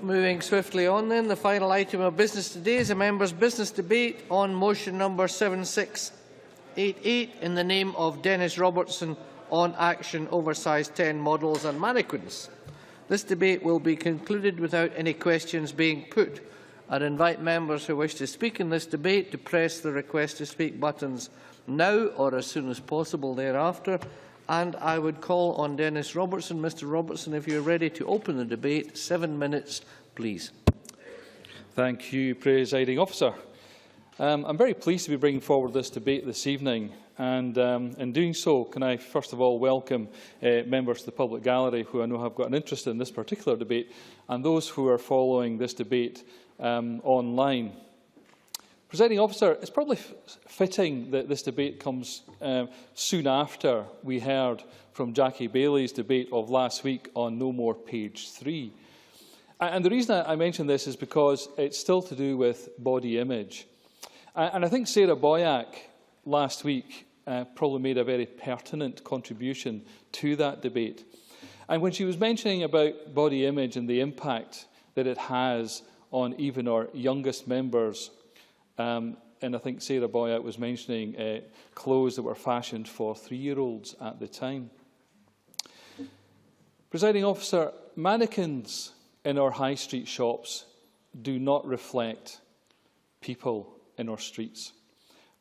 Moving swiftly on then, the final item of business today is a members' business debate on motion number 7688 in the name of Dennis-Robertson on action oversized 10 models and mannequins. This debate will be concluded without any questions being put. I invite members who wish to speak in this debate to press the request to speak buttons now or as soon as possible thereafter. And I would call on Dennis-Robertson. Mr. Robertson, if you are ready to open the debate, 7 minutes, please. Thank you, Presiding Officer. I'm very pleased to be bringing forward this debate this evening, and in doing so, can I first of all welcome members of the public gallery who I know have got an interest in this particular debate, and those who are following this debate online. Presiding Officer, it's probably fitting that this debate comes soon after we heard from Jackie Bailey's debate of last week on No More Page 3. And the reason I mention this is because it's still to do with body image. And I think Sarah Boyack last week probably made a very pertinent contribution to that debate. And when she was mentioning about body image and the impact that it has on even our youngest members, and I think Sarah Boyack was mentioning clothes that were fashioned for 3-year-olds at the time. Presiding Officer, mannequins in our high street shops do not reflect people in our streets.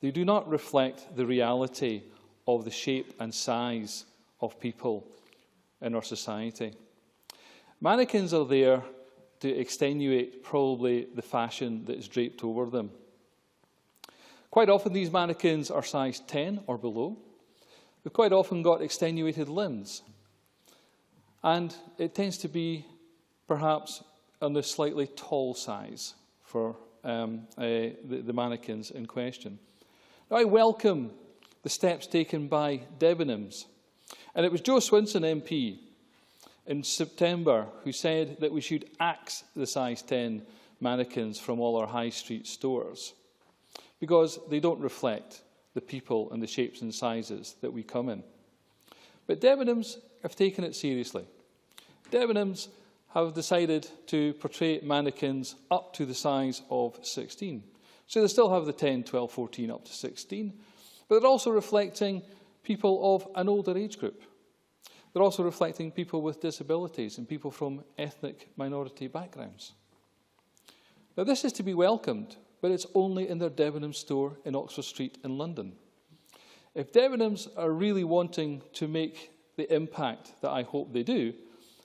They do not reflect the reality of the shape and size of people in our society. Mannequins are there to extenuate probably the fashion that is draped over them. Quite often these mannequins are size 10 or below. They've quite often got extenuated limbs. And it tends to be perhaps on the slightly tall size for the mannequins in question. Now, I welcome the steps taken by Debenhams. And it was Joe Swinson MP in September who said that we should axe the size 10 mannequins from all our high street stores, because they don't reflect the people and the shapes and sizes that we come in. But Debenhams have taken it seriously. Debenhams have decided to portray mannequins up to the size of 16. So they still have the 10, 12, 14 up to 16, but they're also reflecting people of an older age group. They're also reflecting people with disabilities and people from ethnic minority backgrounds. Now, this is to be welcomed, but it's only in their Debenhams store in Oxford Street in London. If Debenhams are really wanting to make the impact that I hope they do,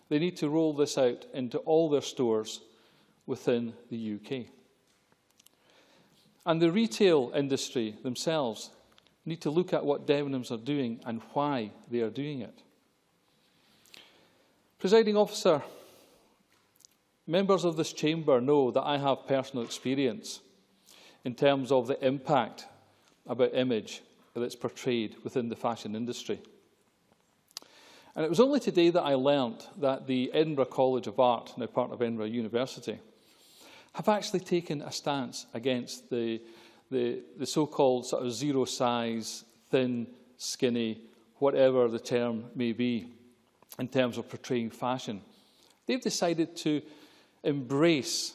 they need to roll this out into all their stores within the UK. And the retail industry themselves need to look at what Debenhams are doing and why they are doing it. Presiding Officer, members of this chamber know that I have personal experience in terms of the impact about image that's portrayed within the fashion industry. And it was only today that I learnt that the Edinburgh College of Art, now part of Edinburgh University, have actually taken a stance against the so-called sort of zero size, thin, skinny, whatever the term may be, in terms of portraying fashion. They've decided to embrace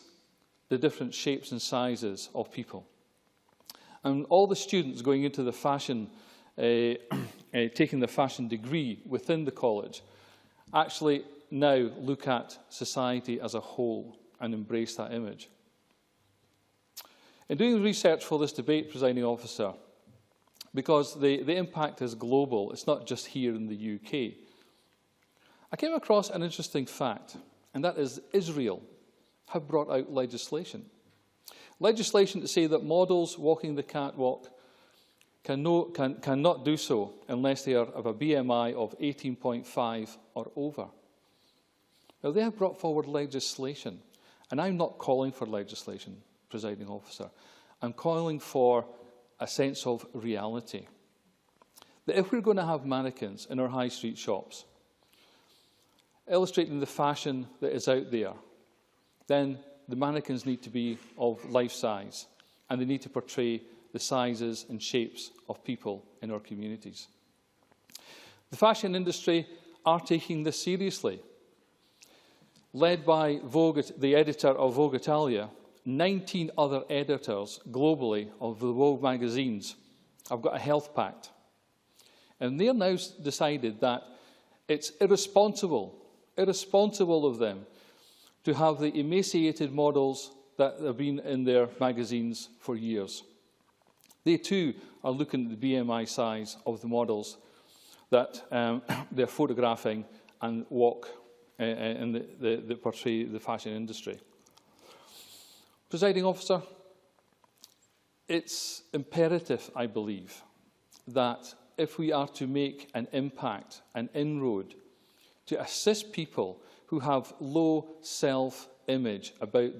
the different shapes and sizes of people. And all the students going into the fashion, taking the fashion degree within the college, actually now look at society as a whole and embrace that image. In doing research for this debate, Presiding Officer, because the impact is global, it's not just here in the UK, I came across an interesting fact, and that is Israel have brought out legislation. Legislation to say that models walking the catwalk cannot do so unless they are of a BMI of 18.5 or over. Now, they have brought forward legislation, and I'm not calling for legislation, Presiding Officer. I'm calling for a sense of reality. That if we're going to have mannequins in our high street shops, illustrating the fashion that is out there, then the mannequins need to be of life size, and they need to portray the sizes and shapes of people in our communities. The fashion industry are taking this seriously. led by Vogue, the editor of Vogue Italia, 19 other editors globally of the Vogue magazines have got a health pact. And they have now decided that it's irresponsible of them to have the emaciated models that have been in their magazines for years. They too are looking at the BMI size of the models that they're photographing and walk and that portray the fashion industry. Presiding Officer, it's imperative, I believe, that if we are to make an impact, an inroad, to assist people who have low self-image about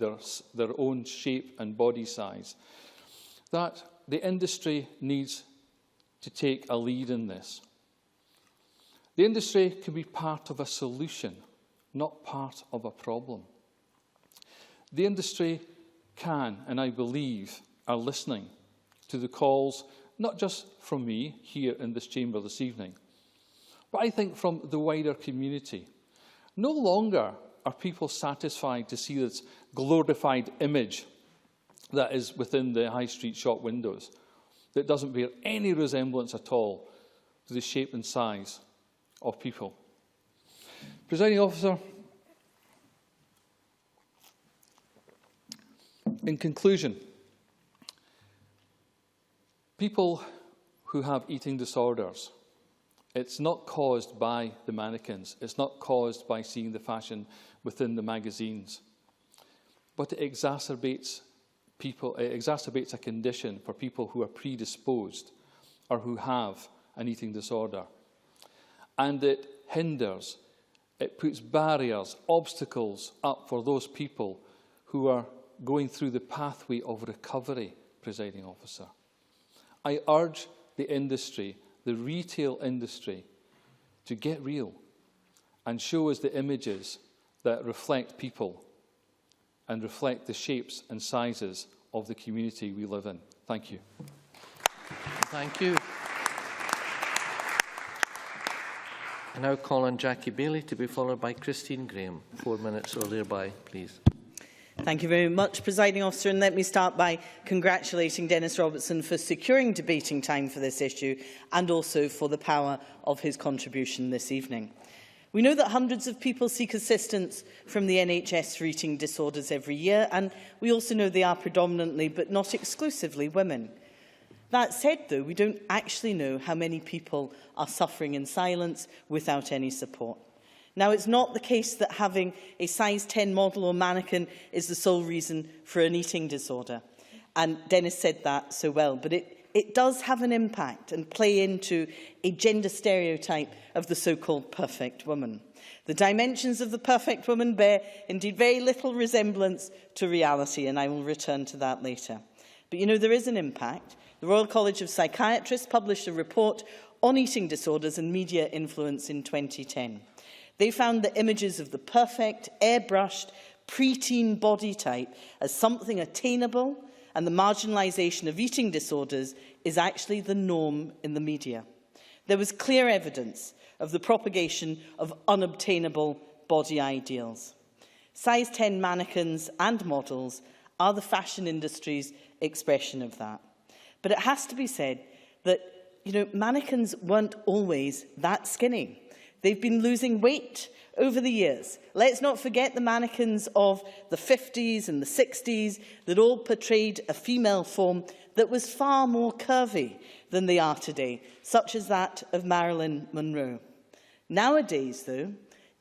their own shape and body size, that the industry needs to take a lead in this. The industry can be part of a solution, not part of a problem. The industry can, and I believe, are listening to the calls, not just from me here in this chamber this evening, but I think from the wider community. No longer are people satisfied to see this glorified image that is within the high street shop windows, that doesn't bear any resemblance at all to the shape and size of people. Presiding Officer, in conclusion, people who have eating disorders, it's not caused by the mannequins, it's not caused by seeing the fashion within the magazines, but it exacerbates a condition for people who are predisposed or who have an eating disorder. And it hinders, it puts barriers, obstacles up for those people who are going through the pathway of recovery, Presiding Officer. I urge the industry, the retail industry, to get real and show us the images that reflect people and reflect the shapes and sizes of the community we live in. Thank you. Thank you. I now call on Jackie Bailey to be followed by Christine Graham. 4 minutes or thereby, please. Thank you very much, Presiding Officer, and let me start by congratulating Dennis-Robertson for securing debating time for this issue and also for the power of his contribution this evening. We know that hundreds of people seek assistance from the NHS for eating disorders every year, and we also know they are predominantly, but not exclusively, women. That said, though, we don't actually know how many people are suffering in silence without any support. Now, it's not the case that having a size 10 model or mannequin is the sole reason for an eating disorder, and Dennis said that so well, but it does have an impact and play into a gender stereotype of the so-called perfect woman. The dimensions of the perfect woman bear indeed very little resemblance to reality, and I will return to that later. But you know, there is an impact. The Royal College of Psychiatrists published a report on eating disorders and media influence in 2010. They found that images of the perfect, airbrushed, preteen body type as something attainable, and the marginalisation of eating disorders is actually the norm in the media. There was clear evidence of the propagation of unobtainable body ideals. Size 10 mannequins and models are the fashion industry's expression of that. But it has to be said that, mannequins weren't always that skinny. They've been losing weight over the years. Let's not forget the mannequins of the 50s and the 60s that all portrayed a female form that was far more curvy than they are today, such as that of Marilyn Monroe. Nowadays, though,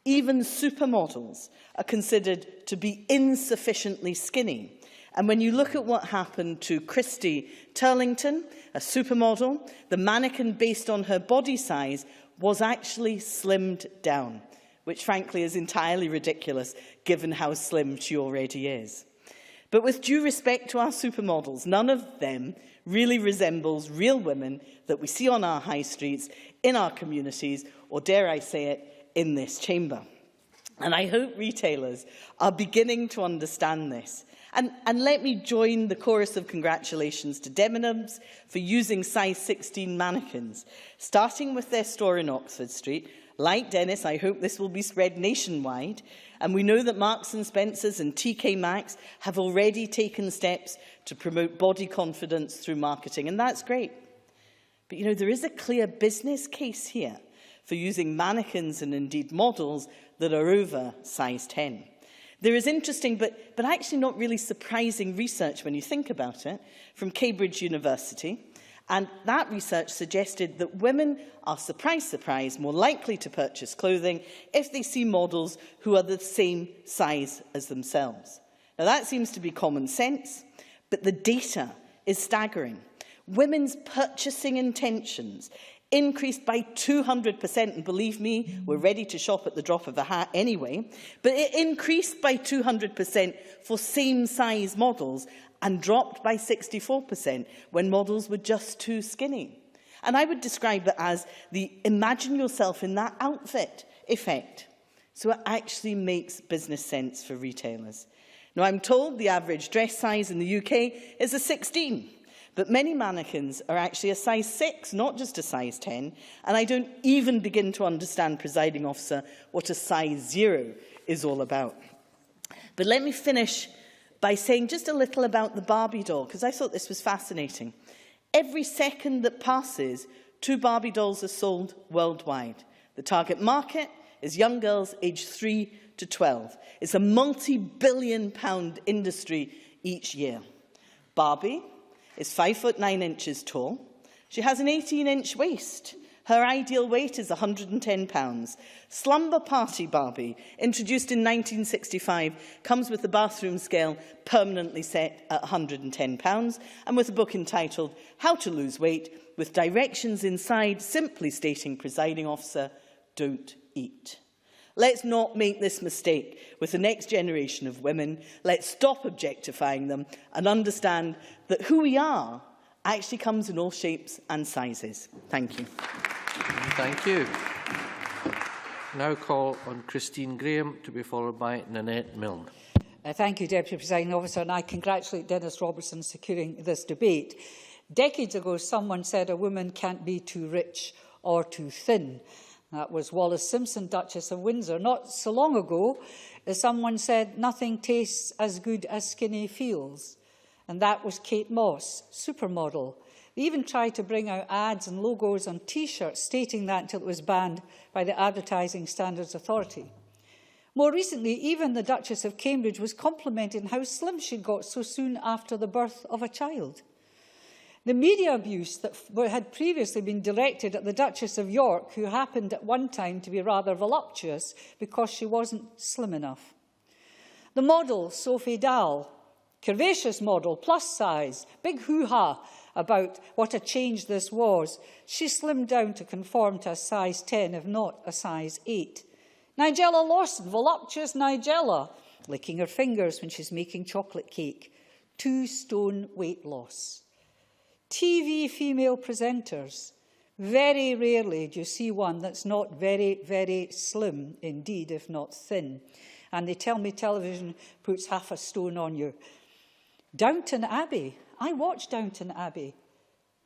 even supermodels are considered to be insufficiently skinny. And when you look at what happened to Christy Turlington, a supermodel, the mannequin based on her body size was actually slimmed down, which frankly is entirely ridiculous given how slim she already is. But with due respect to our supermodels, none of them really resembles real women that we see on our high streets, in our communities, or dare I say it, in this chamber. And I hope retailers are beginning to understand this. And let me join the chorus of congratulations to Debenhams for using size 16 mannequins, starting with their store in Oxford Street. Like Dennis, I hope this will be spread nationwide. And we know that Marks & Spencer's and TK Maxx have already taken steps to promote body confidence through marketing, and that's great. But, you know, there is a clear business case here for using mannequins and indeed models that are over size 10. There is interesting but actually not really surprising research when you think about it from Cambridge University. And that research suggested that women are, surprise, surprise, more likely to purchase clothing if they see models who are the same size as themselves. Now, that seems to be common sense, but the data is staggering. Women's purchasing intentions increased by 200%, and believe me, we're ready to shop at the drop of a hat anyway, but it increased by 200% for same-size models and dropped by 64% when models were just too skinny. And I would describe it as the imagine yourself in that outfit effect. So it actually makes business sense for retailers. Now, I'm told the average dress size in the UK is a 16. But many mannequins are actually a size 6, not just a size 10, and I don't even begin to understand, presiding officer, what a size 0 is all about. But let me finish by saying just a little about the Barbie doll, because I thought this was fascinating. Every second that passes, 2 Barbie dolls are sold worldwide. The target market is young girls aged 3 to 12. It's a multi-billion-pound industry each year. Barbie is 5'9" tall. She has an 18-inch waist. Her ideal weight is 110 pounds. Slumber Party Barbie, introduced in 1965, comes with the bathroom scale permanently set at 110 pounds and with a book entitled How to Lose Weight, with directions inside simply stating, presiding officer, don't eat. Let's not make this mistake with the next generation of women. Let's stop objectifying them and understand that who we are actually comes in all shapes and sizes. Thank you. Thank you. Now call on Christine Graham to be followed by Nanette Milne. Thank you, Deputy Presiding Officer, and I congratulate Dennis-Robertson securing this debate. Decades ago, someone said a woman can't be too rich or too thin. That was Wallis Simpson, Duchess of Windsor. Not so long ago, someone said nothing tastes as good as skinny feels. And that was Kate Moss, supermodel. They even tried to bring out ads and logos on T-shirts stating that until it was banned by the Advertising Standards Authority. More recently, even the Duchess of Cambridge was complimenting how slim she'd got so soon after the birth of a child. The media abuse that had previously been directed at the Duchess of York, who happened at one time to be rather voluptuous because she wasn't slim enough. The model, Sophie Dahl, curvaceous model, plus size, big hoo-ha about what a change this was. She slimmed down to conform to a size 10, if not a size 8. Nigella Lawson, voluptuous Nigella, licking her fingers when she's making chocolate cake. 2 stone weight loss. TV female presenters. Very rarely do you see one that's not very, very slim indeed, if not thin. And they tell me television puts half a stone on you. Downton Abbey. I watched Downton Abbey.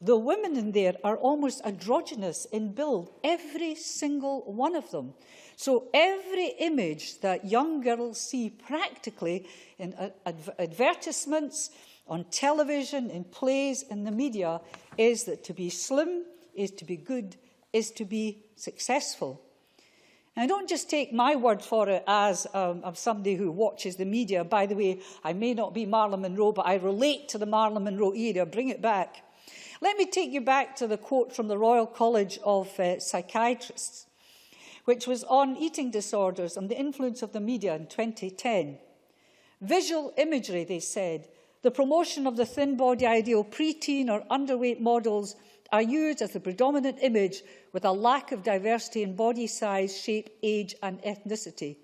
The women in there are almost androgynous in build, every single one of them. So every image that young girls see practically in advertisements, on television, in plays, in the media, is that to be slim is to be good, is to be successful. And I don't just take my word for it as of somebody who watches the media. By the way, I may not be Marilyn Monroe, but I relate to the Marilyn Monroe era. Bring it back. Let me take you back to the quote from the Royal College of Psychiatrists, which was on eating disorders and the influence of the media in 2010. Visual imagery, they said, the promotion of the thin body ideal, preteen or underweight models are used as the predominant image with a lack of diversity in body size, shape, age and ethnicity.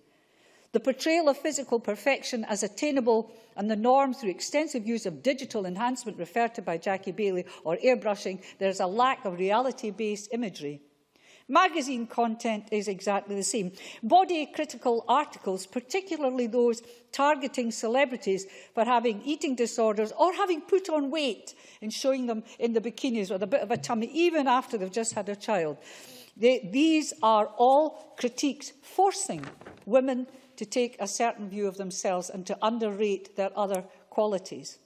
The portrayal of physical perfection as attainable and the norm through extensive use of digital enhancement referred to by Jackie Bailey or airbrushing, there is a lack of reality-based imagery. Magazine content is exactly the same. Body-critical articles, particularly those targeting celebrities for having eating disorders or having put on weight and showing them in the bikinis with a bit of a tummy, even after they've just had a child. These are all critiques forcing women to take a certain view of themselves and to underrate their other qualities.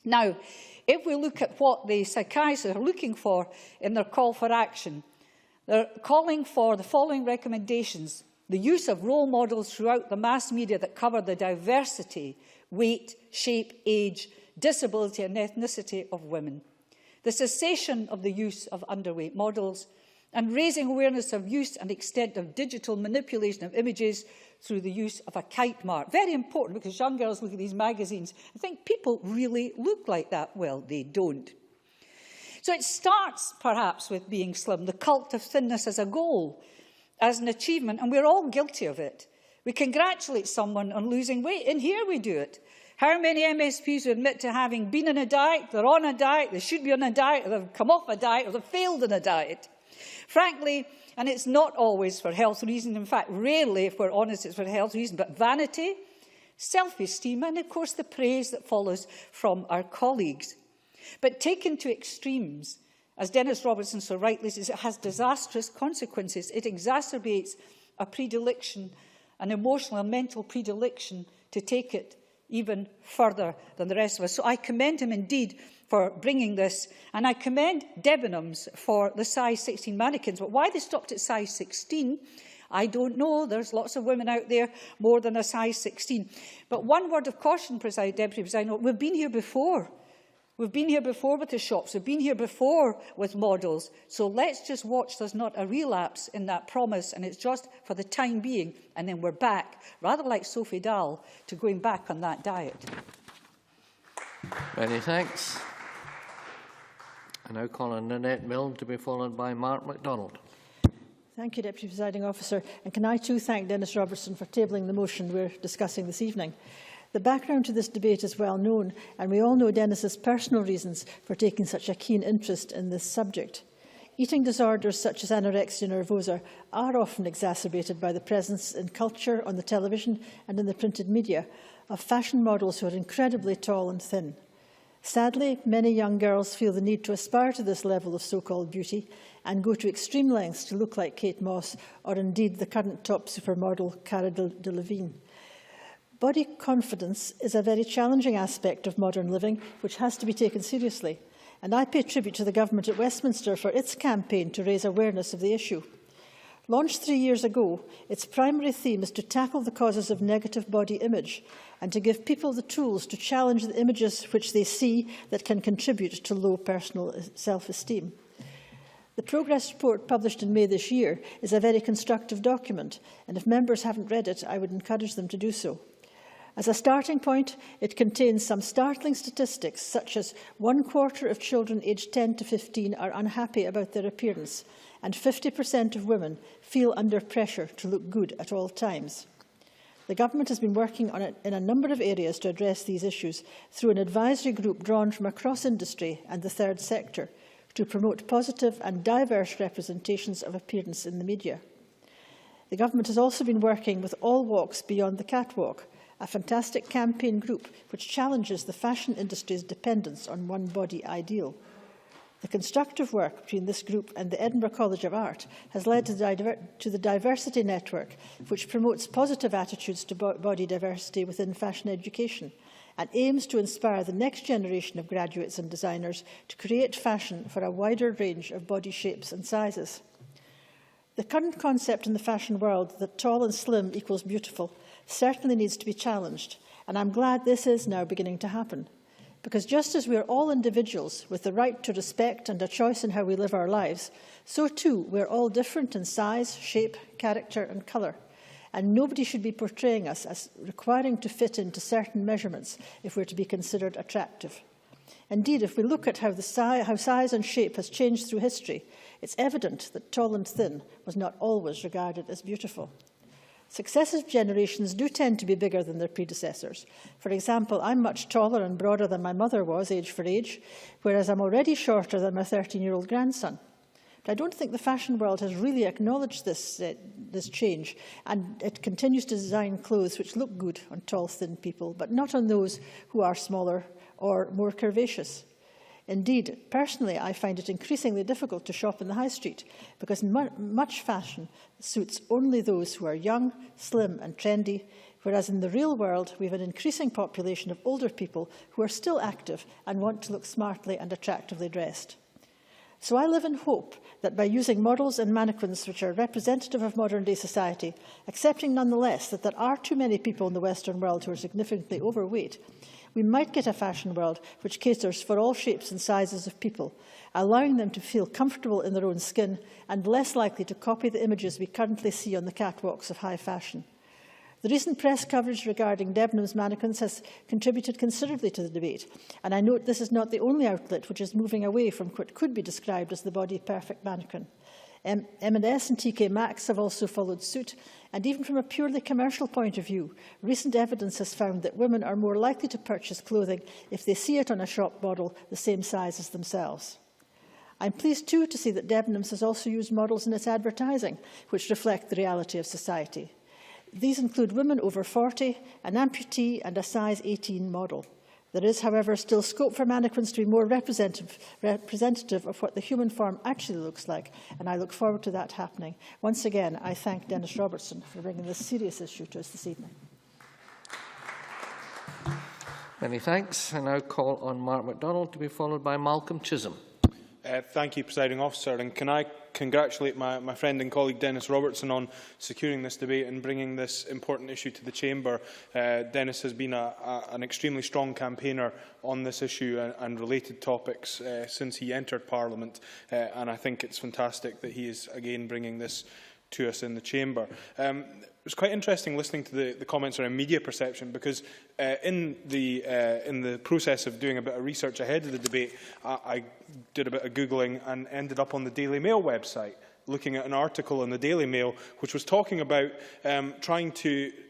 Now, if we look at what the psychiatrists are looking for in their call for action, they're calling for the following recommendations: the use of role models throughout the mass media that cover the diversity, weight, shape, age, disability and ethnicity of women, the cessation of the use of underweight models, and raising awareness of use and extent of digital manipulation of images through the use of a kite mark. Very important, because young girls look at these magazines and think people really look like that. Well, they don't. So it starts, perhaps, with being slim, the cult of thinness as a goal, as an achievement, and we're all guilty of it. We congratulate someone on losing weight, and here we do it. How many MSPs admit to having been on a diet, they're on a diet, they should be on a diet, or they've come off a diet, or they've failed in a diet? Frankly, and it's not always for health reasons, in fact, rarely, if we're honest, it's for health reasons, but vanity, self-esteem, and of course the praise that follows from our colleagues. But taken to extremes, as Dennis-Robertson so rightly says, it has disastrous consequences. It exacerbates a predilection, an emotional and mental predilection to take it even further than the rest of us. So I commend him indeed for bringing this, and I commend Debenhams for the size 16 mannequins. But why they stopped at size 16, I don't know. There's lots of women out there more than a size 16. But one word of caution, Deputy President, we've been here before. We've been here before with the shops. We've been here before with models. So let's just watch there's not a relapse in that promise, and it's just for the time being, and then we're back, rather like Sophie Dahl, to going back on that diet. Many thanks. I now call on Nanette Milne to be followed by Mark MacDonald. Thank you, Deputy Presiding Officer. And can I too thank Dennis-Robertson for tabling the motion we're discussing this evening. The background to this debate is well known, and we all know Dennis's personal reasons for taking such a keen interest in this subject. Eating disorders such as anorexia nervosa are often exacerbated by the presence in culture, on the television and in the printed media of fashion models who are incredibly tall and thin. Sadly, many young girls feel the need to aspire to this level of so-called beauty and go to extreme lengths to look like Kate Moss or indeed the current top supermodel Cara Delevingne. Body confidence is a very challenging aspect of modern living, which has to be taken seriously, and I pay tribute to the Government at Westminster for its campaign to raise awareness of the issue. Launched 3 years ago, its primary theme is to tackle the causes of negative body image and to give people the tools to challenge the images which they see that can contribute to low personal self-esteem. The progress report published in May this year is a very constructive document, and if members haven't read it, I would encourage them to do so. As a starting point, it contains some startling statistics, such as 1/4 of children aged 10 to 15 are unhappy about their appearance, and 50% of women feel under pressure to look good at all times. The Government has been working on it in a number of areas to address these issues through an advisory group drawn from across industry and the third sector to promote positive and diverse representations of appearance in the media. The Government has also been working with All Walks Beyond the Catwalk, a fantastic campaign group which challenges the fashion industry's dependence on one body ideal. The constructive work between this group and the Edinburgh College of Art has led to the Diversity Network, which promotes positive attitudes to body diversity within fashion education and aims to inspire the next generation of graduates and designers to create fashion for a wider range of body shapes and sizes. The current concept in the fashion world that tall and slim equals beautiful certainly needs to be challenged, and I'm glad this is now beginning to happen. Because just as we are all individuals with the right to respect and a choice in how we live our lives, so too we are all different in size, shape, character and colour. And nobody should be portraying us as requiring to fit into certain measurements if we're to be considered attractive. Indeed, if we look at how size and shape has changed through history, it's evident that tall and thin was not always regarded as beautiful. Successive generations do tend to be bigger than their predecessors. For example, I'm much taller and broader than my mother was, age for age, whereas I'm already shorter than my 13-year-old grandson. But I don't think the fashion world has really acknowledged this change, and it continues to design clothes which look good on tall, thin people, but not on those who are smaller or more curvaceous. Indeed, personally, I find it increasingly difficult to shop in the high street because much fashion suits only those who are young, slim and trendy, whereas in the real world we have an increasing population of older people who are still active and want to look smartly and attractively dressed. So I live in hope that by using models and mannequins which are representative of modern-day society, accepting nonetheless that there are too many people in the Western world who are significantly overweight, we might get a fashion world which caters for all shapes and sizes of people, allowing them to feel comfortable in their own skin and less likely to copy the images we currently see on the catwalks of high fashion. The recent press coverage regarding Debenhams mannequins has contributed considerably to the debate, and I note this is not the only outlet which is moving away from what could be described as the body-perfect mannequin. M&S and TK Maxx have also followed suit, and even from a purely commercial point of view, recent evidence has found that women are more likely to purchase clothing if they see it on a shop model the same size as themselves. I'm pleased too to see that Debenhams has also used models in its advertising, which reflect the reality of society. These include women over 40, an amputee and a size 18 model. There is, however, still scope for mannequins to be more representative of what the human form actually looks like, and I look forward to that happening. Once again, I thank Dennis-Robertson for bringing this serious issue to us this evening. Many thanks. I now call on Mark MacDonald to be followed by Malcolm Chisholm. Thank you, Presiding Officer, and can I congratulate my friend and colleague Dennis-Robertson on securing this debate and bringing this important issue to the Chamber. Dennis has been an extremely strong campaigner on this issue and related topics since he entered Parliament, and I think it's fantastic that he is again bringing this to us in the Chamber. It was quite interesting listening to the comments around media perception, because in the process of doing a bit of research ahead of the debate, I did a bit of Googling and ended up on the Daily Mail website, looking at an article in the Daily Mail which was talking about trying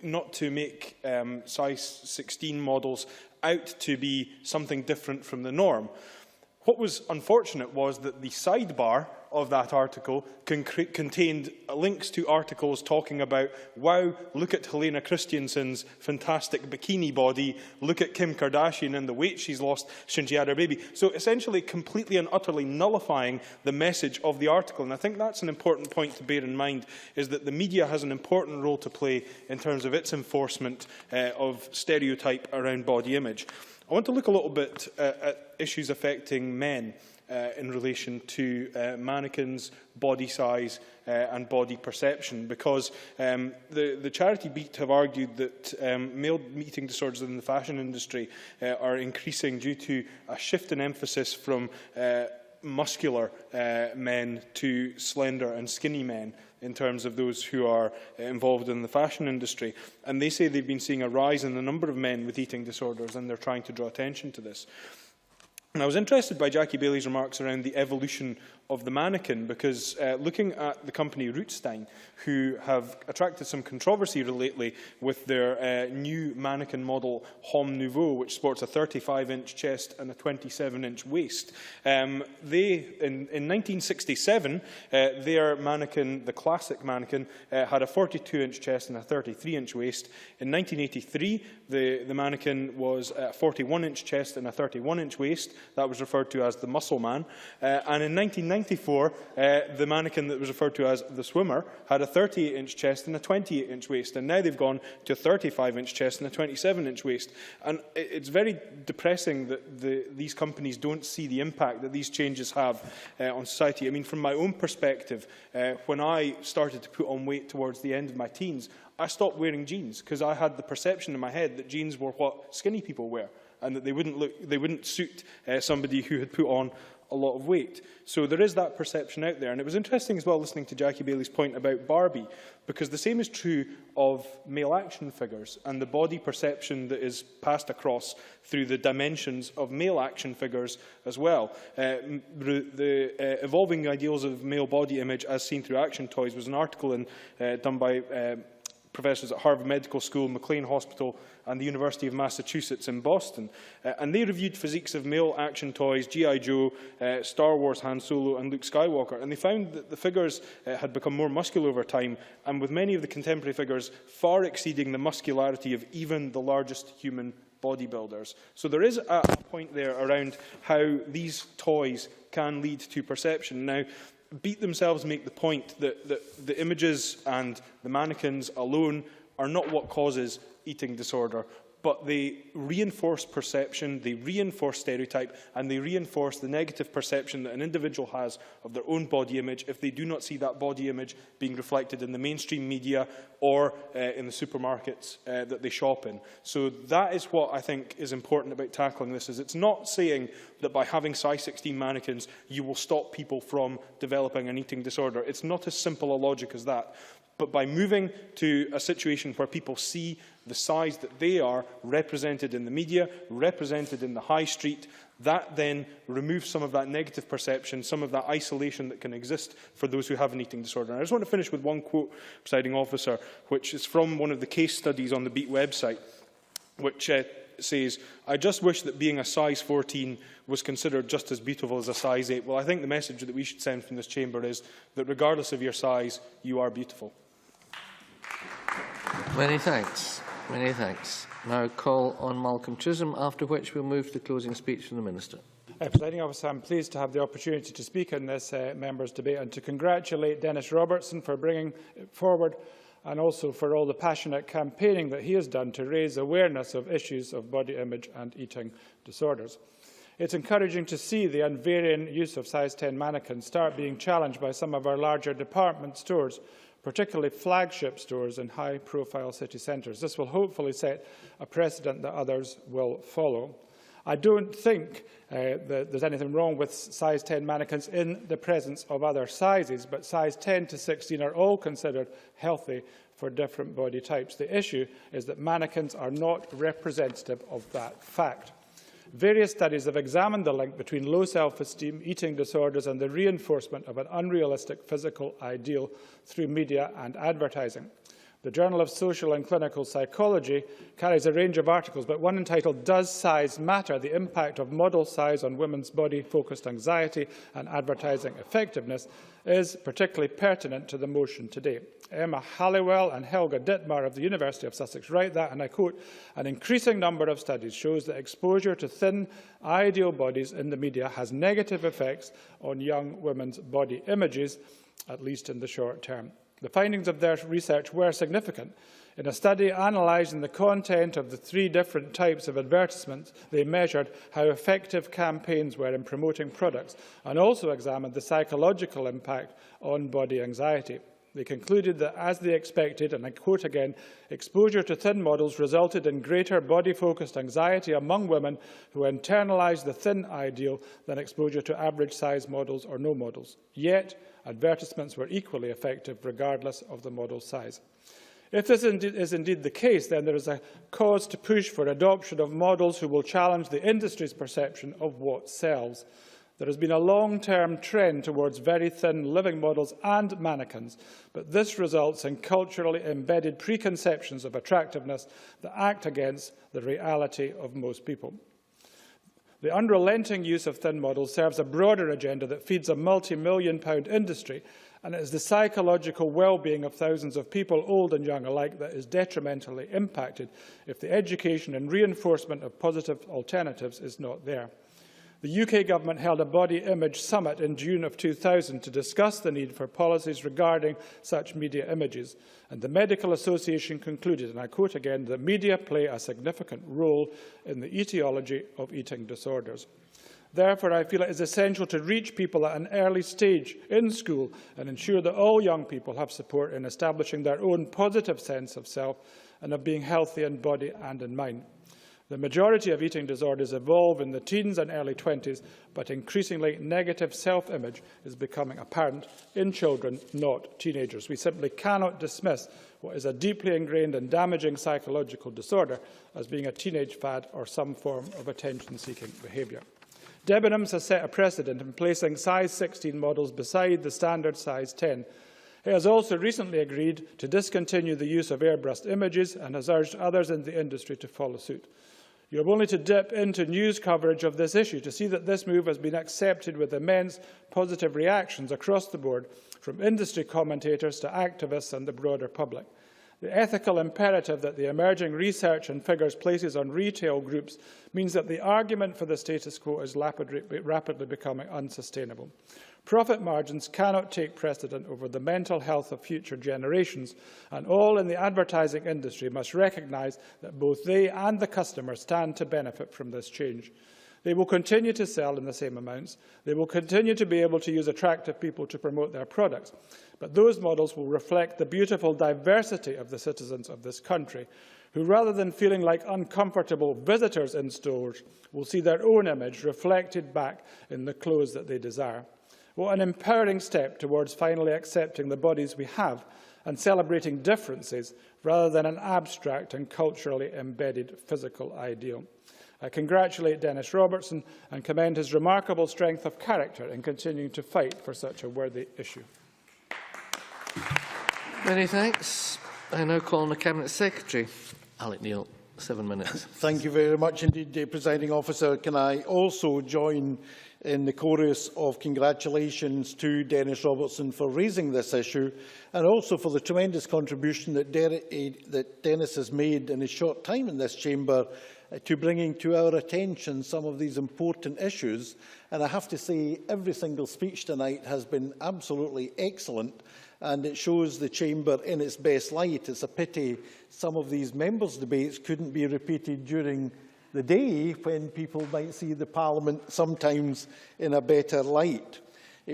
not to make size 16 models out to be something different from the norm. What was unfortunate was that the sidebar of that article contained links to articles talking about, wow, look at Helena Christensen's fantastic bikini body, look at Kim Kardashian and the weight she's lost since she had her baby. So essentially completely and utterly nullifying the message of the article. And I think that's an important point to bear in mind, is that the media has an important role to play in terms of its enforcement of stereotype around body image. I want to look a little bit at issues affecting men in relation to mannequins, body size and body perception, because the charity Beat have argued that male eating disorders in the fashion industry are increasing due to a shift in emphasis from muscular men to slender and skinny men in terms of those who are involved in the fashion industry. And they say they've been seeing a rise in the number of men with eating disorders, and they're trying to draw attention to this. And I was interested by Jackie Bailey's remarks around the evolution of the mannequin, because looking at the company Rootstein, who have attracted some controversy lately with their new mannequin model Homme Nouveau, which sports a 35-inch chest and a 27-inch waist. In 1967, their mannequin, the classic mannequin, had a 42-inch chest and a 33-inch waist. In 1983, the mannequin was a 41-inch chest and a 31-inch waist. That was referred to as the Muscle Man. And in 1994, the mannequin that was referred to as the Swimmer had a 38-inch chest and a 28-inch waist, and now they've gone to a 35-inch chest and a 27-inch waist. And it's very depressing that these companies don't see the impact that these changes have on society. I mean, from my own perspective, when I started to put on weight towards the end of my teens, I stopped wearing jeans because I had the perception in my head that jeans were what skinny people wear, and that they wouldn't suit somebody who had put on a lot of weight. So there is that perception out there. And it was interesting as well listening to Jackie Bailey's point about Barbie, because the same is true of male action figures and the body perception that is passed across through the dimensions of male action figures as well. The Evolving Ideals of Male Body Image as Seen Through Action Toys was an article done by professors at Harvard Medical School, McLean Hospital and the University of Massachusetts in Boston. And they reviewed physiques of male action toys, G.I. Joe, Star Wars, Han Solo and Luke Skywalker. And they found that the figures had become more muscular over time, and with many of the contemporary figures far exceeding the muscularity of even the largest human bodybuilders. So there is a point there around how these toys can lead to perception. Now, Beat themselves make the point that the images and the mannequins alone are not what causes eating disorder, but they reinforce perception, they reinforce stereotype, and they reinforce the negative perception that an individual has of their own body image if they do not see that body image being reflected in the mainstream media or in the supermarkets that they shop in. So that is what I think is important about tackling this. Is it's not saying that by having size 16 mannequins you will stop people from developing an eating disorder. It's not as simple a logic as that. But by moving to a situation where people see the size that they are represented in the media, represented in the high street, that then removes some of that negative perception, some of that isolation that can exist for those who have an eating disorder. And I just want to finish with one quote, Presiding Officer, which is from one of the case studies on the Beat website, which says, "I just wish that being a size 14 was considered just as beautiful as a size 8. Well, I think the message that we should send from this chamber is that regardless of your size, you are beautiful. Many thanks. Many thanks. Now call on Malcolm Chisholm, after which we'll move to the closing speech from the Minister. Presiding Officer, I'm pleased to have the opportunity to speak in this members' debate and to congratulate Dennis-Robertson for bringing it forward, and also for all the passionate campaigning that he has done to raise awareness of issues of body image and eating disorders. It's encouraging to see the unvarying use of size 10 mannequins start being challenged by some of our larger department stores, particularly flagship stores in high-profile city centres. This will hopefully set a precedent that others will follow. I don't think that there's anything wrong with size 10 mannequins in the presence of other sizes, but size 10 to 16 are all considered healthy for different body types. The issue is that mannequins are not representative of that fact. Various studies have examined the link between low self-esteem, eating disorders and the reinforcement of an unrealistic physical ideal through media and advertising. The Journal of Social and Clinical Psychology carries a range of articles, but one entitled "Does Size Matter? The Impact of Model Size on Women's Body-Focused Anxiety and Advertising Effectiveness" is particularly pertinent to the motion today. Emma Halliwell and Helga Dittmar of the University of Sussex write that, and I quote, "An increasing number of studies shows that exposure to thin, ideal bodies in the media has negative effects on young women's body images, at least in the short term." The findings of their research were significant. In a study analysing the content of the 3 different types of advertisements, they measured how effective campaigns were in promoting products and also examined the psychological impact on body anxiety. They concluded that, as they expected, and I quote again, exposure to thin models resulted in greater body-focused anxiety among women who internalised the thin ideal than exposure to average-size models or no models. Yet, advertisements were equally effective regardless of the model size. If this is indeed the case, then there is a cause to push for adoption of models who will challenge the industry's perception of what sells. There has been a long-term trend towards very thin living models and mannequins, but this results in culturally embedded preconceptions of attractiveness that act against the reality of most people. The unrelenting use of thin models serves a broader agenda that feeds a multi-million-pound industry, and it is the psychological well-being of thousands of people, old and young alike, that is detrimentally impacted if the education and reinforcement of positive alternatives is not there. The UK Government held a body image summit in June of 2000 to discuss the need for policies regarding such media images, and the Medical Association concluded, and I quote again, that media play a significant role in the etiology of eating disorders. Therefore, I feel it is essential to reach people at an early stage in school and ensure that all young people have support in establishing their own positive sense of self and of being healthy in body and in mind. The majority of eating disorders evolve in the teens and early 20s, but increasingly negative self-image is becoming apparent in children, not teenagers. We simply cannot dismiss what is a deeply ingrained and damaging psychological disorder as being a teenage fad or some form of attention-seeking behaviour. Debenhams has set a precedent in placing size 16 models beside the standard size 10. It has also recently agreed to discontinue the use of airbrushed images and has urged others in the industry to follow suit. You have only to dip into news coverage of this issue to see that this move has been accepted with immense positive reactions across the board, from industry commentators to activists and the broader public. The ethical imperative that the emerging research and figures places on retail groups means that the argument for the status quo is rapidly becoming unsustainable. Profit margins cannot take precedent over the mental health of future generations, and all in the advertising industry must recognise that both they and the customer stand to benefit from this change. They will continue to sell in the same amounts. They will continue to be able to use attractive people to promote their products. But those models will reflect the beautiful diversity of the citizens of this country, who, rather than feeling like uncomfortable visitors in stores, will see their own image reflected back in the clothes that they desire. What an empowering step towards finally accepting the bodies we have and celebrating differences rather than an abstract and culturally embedded physical ideal. I congratulate Dennis-Robertson and commend his remarkable strength of character in continuing to fight for such a worthy issue. Many thanks. I now call on the Cabinet Secretary. Alec Neil, 7 minutes. Thank you very much indeed, Presiding Officer. Can I also join in the chorus of congratulations to Dennis-Robertson for raising this issue, and also for the tremendous contribution that Dennis has made in his short time in this chamber to bringing to our attention some of these important issues. And I have to say, every single speech tonight has been absolutely excellent, and it shows the chamber in its best light. It's a pity some of these members' debates couldn't be repeated during the day, when people might see the Parliament sometimes in a better light.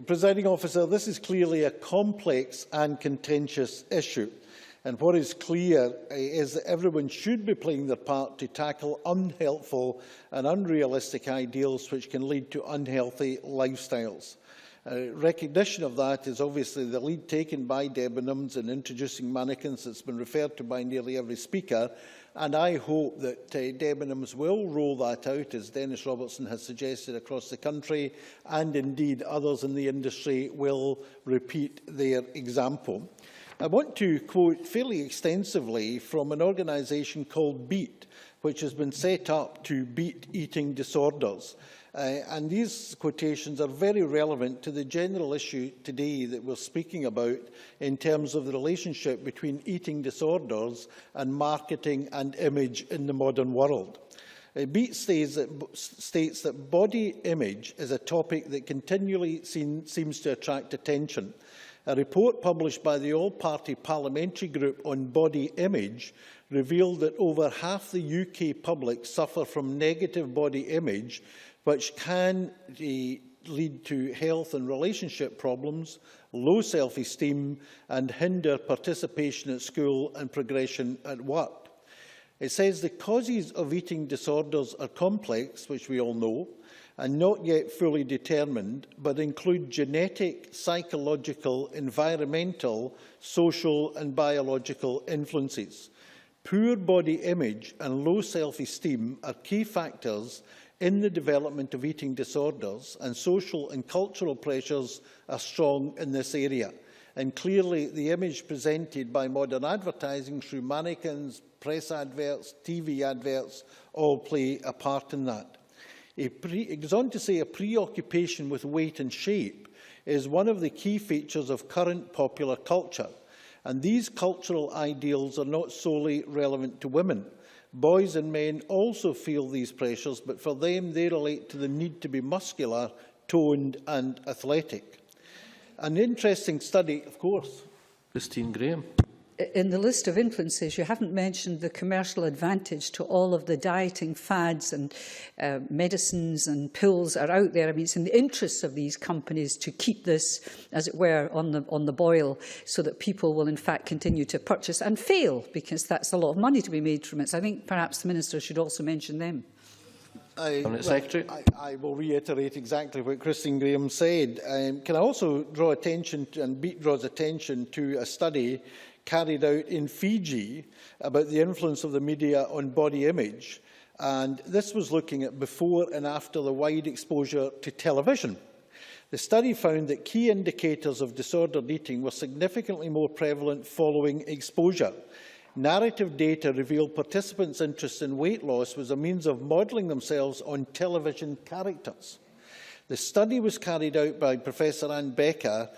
Presiding Officer, this is clearly a complex and contentious issue, and what is clear is that everyone should be playing their part to tackle unhelpful and unrealistic ideals which can lead to unhealthy lifestyles. Recognition of that is obviously the lead taken by Debenhams in introducing mannequins. It's been referred to by nearly every speaker, and I hope that Debenhams will roll that out, as Dennis-Robertson has suggested, across the country, and indeed others in the industry will repeat their example. I want to quote fairly extensively from an organisation called BEAT, which has been set up to beat eating disorders. And these quotations are very relevant to the general issue today that we're speaking about in terms of the relationship between eating disorders and marketing and image in the modern world. BEAT states that body image is a topic that continually seems to attract attention. A report published by the All-Party Parliamentary Group on Body Image revealed that over half the UK public suffer from negative body image, which can lead to health and relationship problems, low self-esteem, and hinder participation at school and progression at work. It says the causes of eating disorders are complex, which we all know, and not yet fully determined, but include genetic, psychological, environmental, social and biological influences. Poor body image and low self-esteem are key factors in the development of eating disorders, and social and cultural pressures are strong in this area. And clearly, the image presented by modern advertising through mannequins, press adverts, TV adverts, all play a part in that. It goes on to say a preoccupation with weight and shape is one of the key features of current popular culture, and these cultural ideals are not solely relevant to women. Boys and men also feel these pressures, but for them they relate to the need to be muscular, toned and athletic. An interesting study, of course. Christine Graham. In the list of influences, you haven't mentioned the commercial advantage to all of the dieting fads and medicines and pills are out there. I mean, it's in the interests of these companies to keep this, as it were, on the boil, so that people will in fact continue to purchase and fail, because that's a lot of money to be made from it. So I think perhaps the Minister should also mention them. I will reiterate exactly what Christine Graham said. Can I also draw attention to, and BEAT draws attention to, a study carried out in Fiji about the influence of the media on body image. And this was looking at before and after the wide exposure to television. The study found that key indicators of disordered eating were significantly more prevalent following exposure. Narrative data revealed participants' interest in weight loss was a means of modelling themselves on television characters. The study was carried out by Professor Anne Becker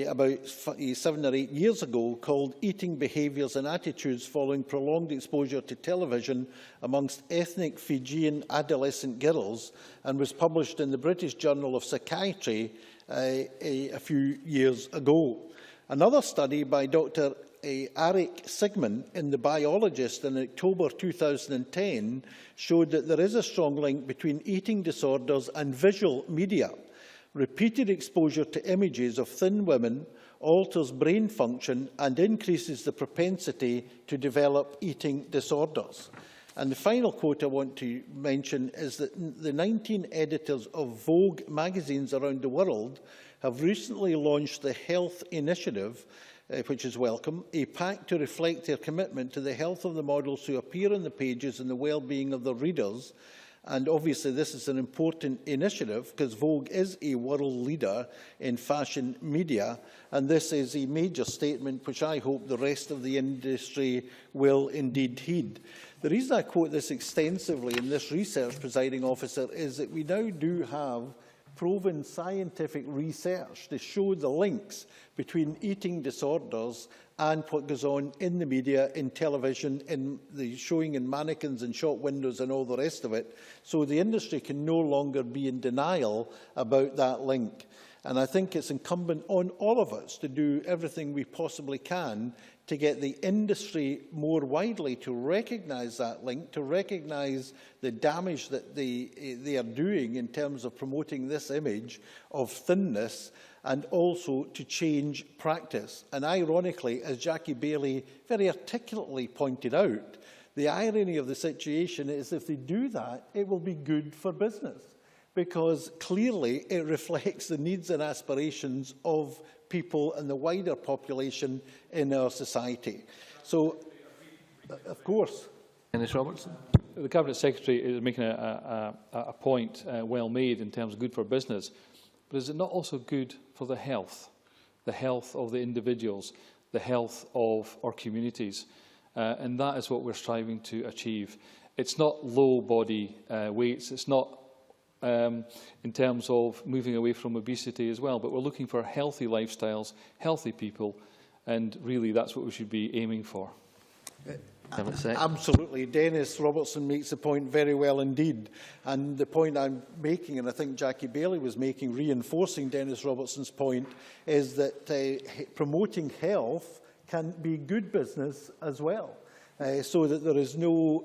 about 7 or 8 years ago, called Eating Behaviours and Attitudes Following Prolonged Exposure to Television Amongst Ethnic Fijian Adolescent Girls, and was published in the British Journal of Psychiatry a few years ago. Another study by Dr. Arik Sigmund in The Biologist in October 2010 showed that there is a strong link between eating disorders and visual media. Repeated exposure to images of thin women alters brain function and increases the propensity to develop eating disorders. And the final quote I want to mention is that the 19 editors of Vogue magazines around the world have recently launched the Health Initiative, which is welcome, a pact to reflect their commitment to the health of the models who appear on the pages and the well-being of their readers. And obviously this is an important initiative because Vogue is a world leader in fashion media, and this is a major statement which I hope the rest of the industry will indeed heed. The reason I quote this extensively in this research, Presiding Officer, is that we now do have proven scientific research to show the links between eating disorders and what goes on in the media, in television, in the showing in mannequins and shop windows and all the rest of it. So the industry can no longer be in denial about that link. And I think it's incumbent on all of us to do everything we possibly can to get the industry more widely to recognise that link, to recognise the damage that they are doing in terms of promoting this image of thinness, and also to change practice. And ironically, as Jackie Bailey very articulately pointed out, the irony of the situation is if they do that, it will be good for business, because clearly it reflects the needs and aspirations of people and the wider population in our society. So, of course. Dennis-Robertson. The Cabinet Secretary is making a point well made in terms of good for business, but is it not also good for the health of the individuals, the health of our communities? And that is what we're striving to achieve. It's not low body weights, it's not in terms of moving away from obesity as well, but we're looking for healthy lifestyles, healthy people, and really that's what we should be aiming for. Absolutely. Dennis-Robertson makes the point very well indeed. And the point I'm making, and I think Jackie Bailey was making, reinforcing Dennis-Robertson's point, is that promoting health can be good business as well. So that there is no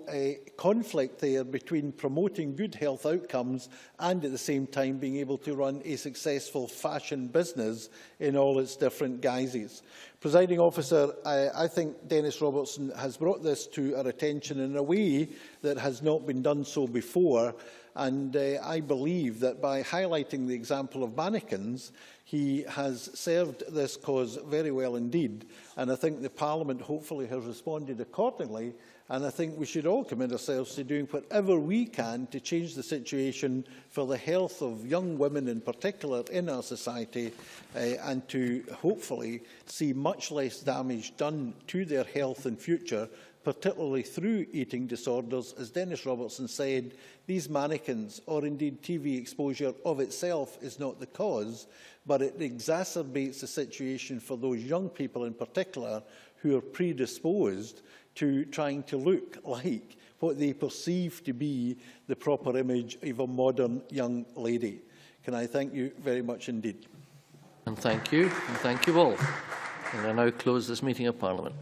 conflict there between promoting good health outcomes and at the same time being able to run a successful fashion business in all its different guises. Presiding Officer, I think Dennis-Robertson has brought this to our attention in a way that has not been done so before, and I believe that by highlighting the example of mannequins, he has served this cause very well indeed, and I think the Parliament hopefully has responded accordingly, and I think we should all commit ourselves to doing whatever we can to change the situation for the health of young women in particular in our society, and to hopefully see much less damage done to their health in future, particularly through eating disorders. As Dennis-Robertson said, these mannequins, or indeed TV exposure of itself, is not the cause, but it exacerbates the situation for those young people in particular who are predisposed to trying to look like what they perceive to be the proper image of a modern young lady. Can I thank you very much indeed? And thank you all. And I now close this meeting of Parliament.